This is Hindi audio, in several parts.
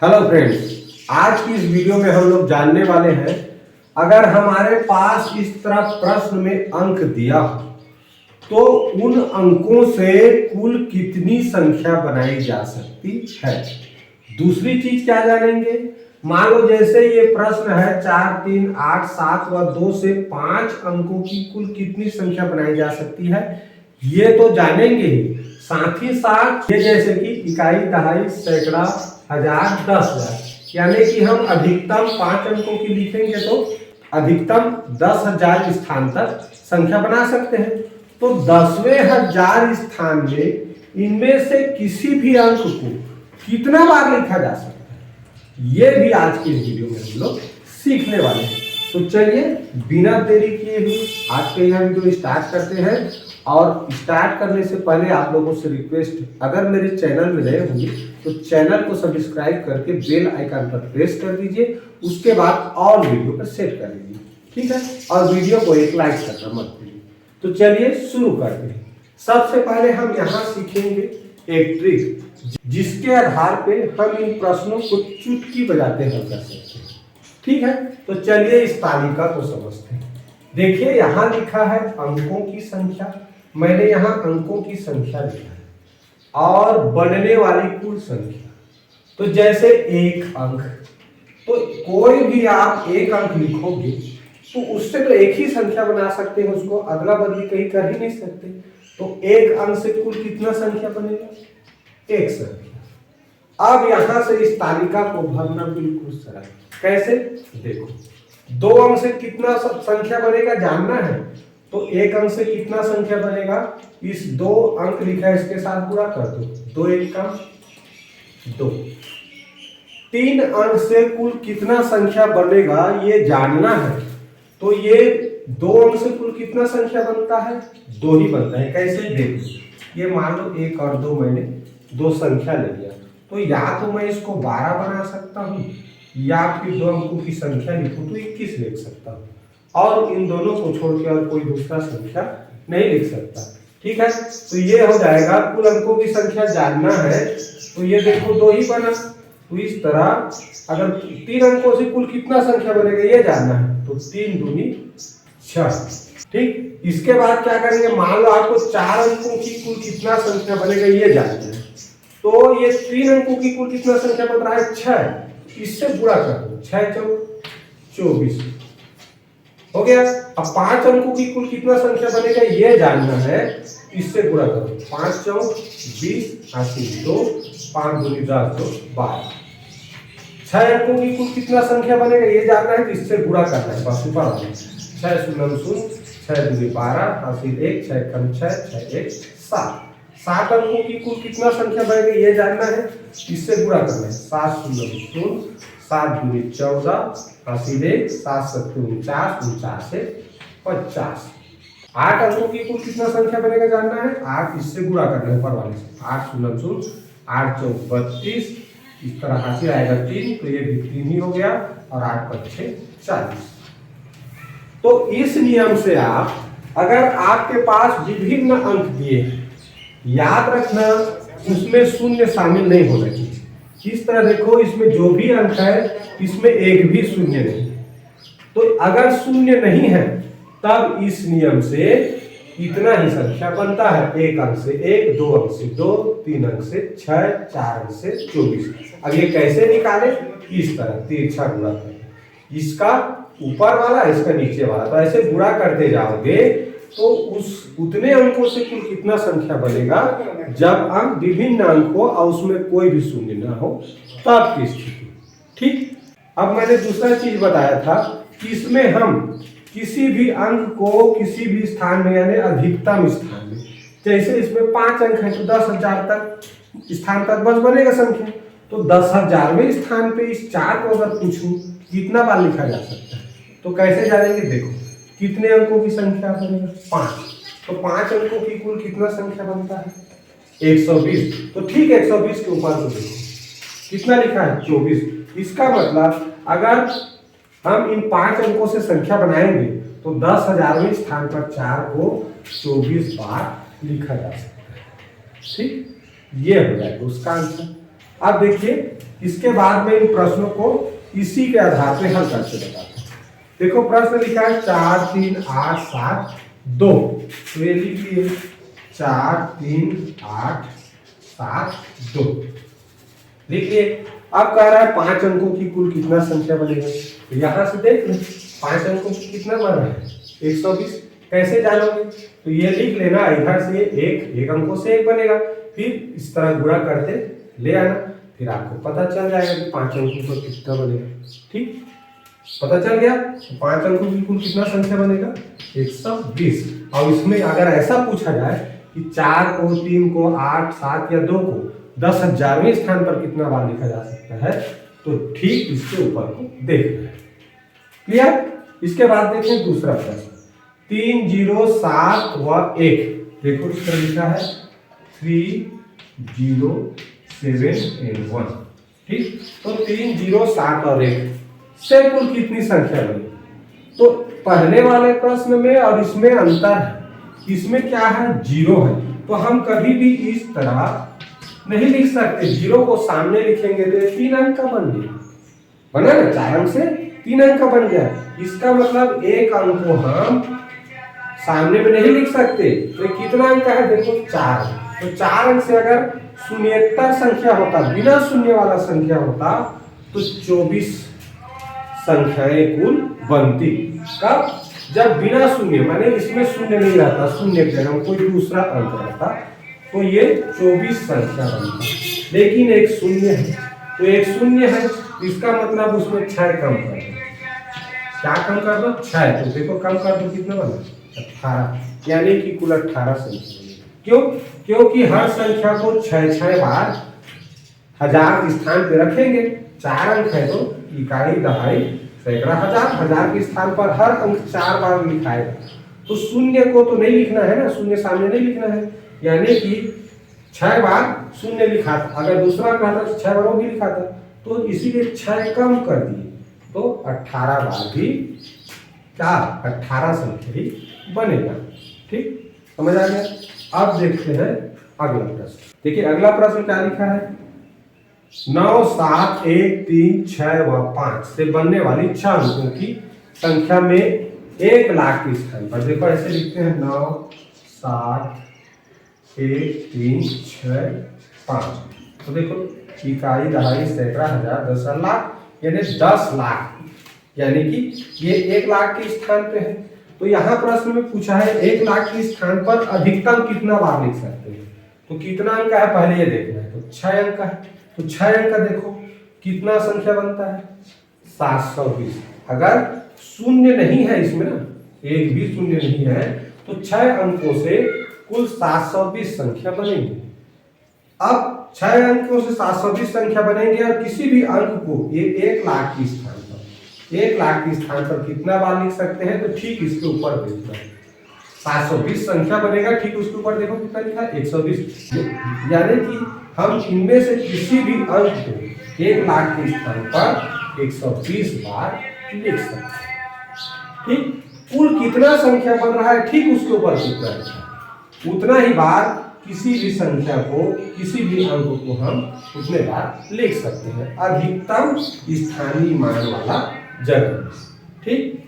हेलो फ्रेंड्स, आज की इस वीडियो में हम लोग जानने वाले हैं अगर हमारे पास इस तरह प्रश्न में अंक दिया हो तो उन अंकों से कुल कितनी संख्या बनाई जा सकती है। दूसरी चीज क्या जानेंगे, मान लो जैसे ये प्रश्न है 4, 3, 8, 7 व 2 से 5 अंकों की कुल कितनी संख्या बनाई जा सकती है, ये तो जानेंगे ही। साथ ही साथ ये जैसे कि इकाई, दहाई, सैकड़ा, हजार, 10,000, यानी कि हम अधिकतम 5 अंकों की लिखेंगे तो अधिकतम 10,000 स्थान तक संख्या बना सकते हैं। तो 10वें हजार स्थान में इनमें से किसी भी अंक को कितना बार लिखा जा सकता है, ये भी आज की वीडियो में हम लोग सीखने वाले हैं। तो चलिए बिना देरी किए हुए आज के यह वीडियो स्टार्ट करते हैं। और स्टार्ट करने से पहले आप लोगों से रिक्वेस्ट, अगर मेरे चैनल में नए होंगे तो चैनल को सब्सक्राइब करके बेल आइकन पर प्रेस कर दीजिए। उसके बाद और वीडियो पर सेट कर दीजिए, ठीक है। और वीडियो को एक लाइक करना मत भूलिए। तो चलिए शुरू करते हैं। सबसे पहले हम यहाँ सीखेंगे एक ट्रिक जिसके आधार पे हम इन प्रश्नों को चुटकी बजाते हल कर सकते हैं, ठीक है। तो चलिए इस तालिका को समझते हैं। देखिए यहाँ लिखा है अंकों की संख्या, मैंने यहाँ अंकों की संख्या लिखा है और बनने वाली कुल संख्या। तो जैसे एक अंक, तो कोई भी आप एक अंक लिखोगे तो उससे तो एक ही संख्या बना सकते हैं, उसको अदला बदली कहीं कर ही नहीं सकते। तो एक अंक से कुल कितना संख्या बनेगा, एक संख्या। अब यहां से इस तालिका को भरना बिल्कुल सरल। कैसे, देखो 2 अंक से कितना संख्या बनेगा जानना है, तो एक अंक से कितना संख्या बनेगा, इस 2 अंक लिखा है इसके साथ गुणा कर दो, 2 1 का 2। 3 अंक से कुल कितना संख्या बनेगा ये जानना है, तो ये 2 अंक से कुल कितना संख्या बनता है, 2 ही बनता है। कैसे, देखो ये मान लो 1 और 2 मैंने 2 संख्या ले लिया, तो या तो मैं इसको 12 बना सकता हूं या फिर 2 अंकों की संख्या लिखूं तो 21 लिख सकता हूं, और इन दोनों को छोड़ के और कोई दूसरा संख्या नहीं लिख सकता, ठीक है। तो ये हो जाएगा, कुल अंकों की संख्या जानना है तो ये देखो 2 ही बना। तो इस तरह अगर 3 अंकों से कुल कितना संख्या बनेगा ये जानना है, तो 3 दूनी 6, ठीक। इसके बाद क्या करेंगे, मान लो आपको 4 अंकों की कुल कितना संख्या बनेगा ये जानना है, तो ये 3 अंकों की कुल कितना संख्या बन रहा है 6, इससे गुणा कर दो, 6 चौक 24 हो गया। अब 5 अंकों की कुल कितना संख्या बनेगा ये जानना है, इससे गुणा करो, 5 चौक 20, 2, 5 दूनी 10, 12। 6 अंकों की कुल कितना संख्या बनेगा ये जानना है, तो इससे गुणा करना है, बस ऊपर वाले 6 शून्य 0, 6 दूनी 12, 1, 6 कम 6, 6 1 7। 7 अंकों की कुल कितना संख्या बनेगा ये जानना है, इससे गुणा करना है, 7 शून्य 0, 7 दूनी 14, 1, 7 7 49, 49 से 50। 8 अंकों की कुल कितना संख्या बनेगा जानना है, 8 इससे गुणा करना है ऊपर वाले से, 8 शून्य 0, 8 चौक 32, इस तरह हासिल आएगा 3, तो ये भी 3 ही हो गया, और 8 5 40। तो इस नियम से आप, अगर आपके पास विभिन्न अंक दिए हैं, याद रखना उसमें शून्य शामिल नहीं होना चाहिए। इस तरह देखो इसमें जो भी अंक है इसमें एक भी शून्य नहीं है, तो अगर शून्य नहीं है तब इस नियम से इतना ही संख्या बनता है, 1 अंक से 1, 2 अंक से 2, 3 अंक से 6, 4 अंक से 24। अब ये कैसे निकाले, इस तरह तिरछा गुणा करें, इसका ऊपर वाला इसका नीचे वाला, तो ऐसे गुणा करते जाओगे तो उतने अंकों से कुल कितना संख्या बनेगा जब अंक विभिन्न अंक हो और उसमें कोई भी शून्य ना हो तब की स्थिति, ठीक। अब मैंने दूसरा चीज बताया था कि इसमें हम किसी भी अंक को किसी भी स्थान में, यानी अधिकतम स्थान में, जैसे इसमें 5 अंक है तो 10,000 तक स्थान तक बस बनेगा संख्या। तो 10,000वें स्थान पे इस 4 को अगर पूछूं कितना बार लिखा जा सकता है, तो कैसे जानेंगे, देखो कितने अंकों की संख्या बनेगा 5, तो 5 अंकों की कुल कितना संख्या बनता है 120। तो ठीक है, 120 के ऊपर तो देखो कितना लिखा है 24। इसका मतलब अगर हम इन 5 अंकों से संख्या बनाएंगे तो 10,000वें स्थान पर 4 को 24 बार लिखा जा सकता है, ठीक। ये हो जाएगा उसका आंसर। अब देखिए इसके बाद में इन प्रश्नों को इसी के आधार पे हल करके बताते हैं। देखो प्रश्न लिखा है 4 3 8 7 2, तो ये लिख लिए 4 3 8 7 2 लिख लिए। अब कह रहा है 5 अंकों की कुल कितना संख्या बनेगा, तो यहां से देख लो 5 अंकों की कितना बन रहा है 120। कैसे जानोगे, तो ये लिख लेना इधर से एक अंकों से एक बनेगा, फिर इस तरह गुणा करते ले आना, फिर आपको पता चल जाएगा कि 5 अंकों का कितना बनेगा। ठीक, पता चल गया, तो 5 अंकों की कुल कितना संख्या बनेगा 120। और इसमें अगर ऐसा पूछा जाए कि 4 को 3 को 8 7 या 2 को 10,000वें स्थान पर कितना बार लिखा जा सकता है, तो ठीक इसके ऊपर को देखना है। क्लियर। इसके बाद देखें दूसरा प्रश्न 3 0 7 व 1, देखो इस पर लिखा है 3 0 7 and 1। ठीक, तो 3 0 7 और 1 से कुल कितनी संख्या बनी, तो पहले वाले प्रश्न में और इसमें अंतर है, इसमें क्या है 0 है, तो हम कभी भी इस तरह नहीं लिख सकते, 0 को सामने लिखेंगे तो 3 अंक का बन गया, बना ना, 4 अंक से 3 अंक का बन गया। इसका मतलब एक अंक को हम सामने में नहीं लिख सकते, तो ये कितना अंक है देखो 4, तो 4 अंक से अगर शून्येतर संख्या होता, बिना शून्य वाला संख्या होता, तो 24 संख्याएं कुल बनती। कब, जब बिना शून्य, माने इसमें शून्य नहीं रहता, शून्य के जगह कोई दूसरा अंक रहता, तो ये 24 संख्या बनती। लेकिन एक शून्य है, तो एक शून्य है, इसका मतलब उसमें 6 कम कर दो। क्या कम कर दो 6, तो देखो कम कर दो कितना बना 18, यानी कि कुल 18 संख्या। क्यों, क्योंकि हर संख्या को 6 बार 1000 स्थान पे रखेंगे, 4 अंक है तो इकाई दहाई सैकड़ा हजार के स्थान पर हर अंक 4 बार लिखाएगा, तो शून्य को तो नहीं लिखना है ना, शून्य सामने नहीं लिखना है, यानी कि 6 बार शून्य लिखा था, अगर दूसरा कहता तो 6 बार वो भी लिखा था, तो इसीलिए 6 कम कर दिए, तो 18 बार भी क्या 18 संख्या ही बनेगा। ठीक, समझ आ गया। अब देखते हैं अगला प्रश्न। देखिए अगला प्रश्न क्या लिखा है 9 7 1 3 6 व 5 से बनने वाली 6 अंकों की संख्या में 1 लाख के स्थान पर, देखो ऐसे लिखते हैं 9 7 1 3 6 5, तो देखो इकाई दहाई सैकड़ा हजार दशमलव लाख, यानी 10 लाख, यानी कि ये 1 लाख के स्थान पे है। तो यहाँ प्रश्न में पूछा है 1 लाख के स्थान पर अधिकतम कितना बार लिख सकते हैं, तो कितना अंक है पहले ये देखना है, तो 6 अंक है, तो 6 अंक का देखो कितना संख्या बनता है 720। अगर शून्य नहीं है इसमें ना, एक भी शून्य नहीं है, तो 6 अंकों से कुल 720 संख्या बनेंगे। अब 6 अंकों से 720 संख्या बनेंगे और किसी भी अंक को ये 1 लाख के स्थान पर, 1 लाख के स्थान पर कितना बार लिख सकते हैं, तो ठीक इसके ऊपर देखना है 720 संख्या बनेगा, ठीक उसके ऊपर देखो कितना लिखा है 120, यानी कि हम इनमें से किसी भी अंक को 1 लाख के स्थान पर 120 बार लिख सकते हैं। ठीक, कुल कितना संख्या बन रहा है ठीक उसके ऊपर कितना है, उतना ही बार किसी भी संख्या को, किसी भी अंक को हम उतने बार लिख सकते हैं, अधिकतम स्थानीय मान वाला जगह। ठीक,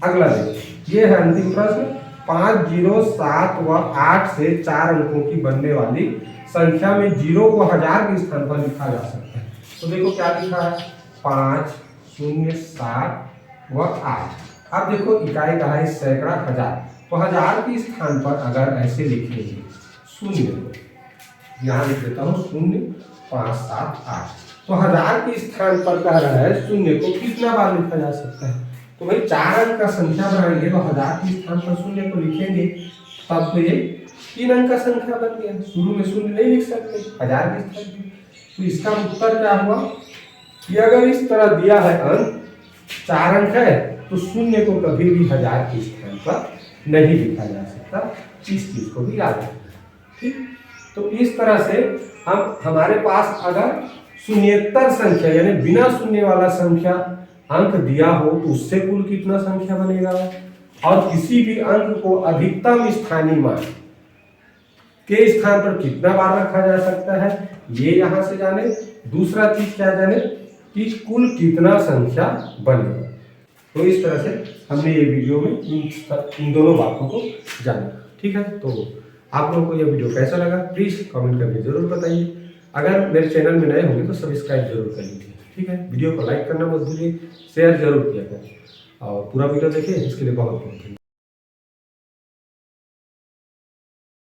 अगला देखिए ये है अंतिम प्रश्न 5 0 7 व 8 से 4 अंकों की बनने वाली संख्या में 0 को 1000 के स्थान पर लिखा जा सकता है, तो देखो क्या लिखा है 5 0 7 व 8। अब देखो इकाई दहाई सैकड़ा हजार, तो 1000 के स्थान पर अगर ऐसे लिखेंगे शून्य, यहाँ लिख देता हूँ 0 5 7 8, तो 1000 के स्थान पर कह रहा है शून्य को कितना बार लिखा जा सकता है, तो भाई 4 अंक का संख्या बनाएंगे तो 1000 के स्थान पर शून्य को लिखेंगे, तब तो ये 3 अंक का संख्या बन गया, शुरू में शून्य नहीं लिख सकते 1000 के स्थान पर। तो इसका उत्तर क्या हुआ कि अगर इस तरह दिया है अंक 4 अंक है, तो शून्य को कभी भी 1000 के स्थान पर नहीं लिखा जा सकता, इस चीज को भी याद रखना। ठीक, तो इस तरह से हम हमारे पास अगर शून्येतर संख्या यानी बिना शून्य वाला संख्या अंक दिया हो तो उससे कुल कितना संख्या बनेगा, और किसी भी अंक को अधिकतम स्थानीय मान के स्थान पर कितना बार रखा जा सकता है, ये यहाँ से जाने। दूसरा चीज क्या जाने कि कुल कितना संख्या बनेगा। तो इस तरह से हमने ये वीडियो में इन दोनों बातों को जाना। ठीक है, तो आप लोगों को यह वीडियो कैसा लगा प्लीज कमेंट करके जरूर बताइए। अगर मेरे चैनल में नए होंगे तो सब्सक्राइब जरूर कर लीजिए। ठीक है, वीडियो को लाइक करना मत भूलिए, शेयर जरूर किया करें और पूरा वीडियो देखिए, इसके लिए बहुत बहुत धन्यवाद।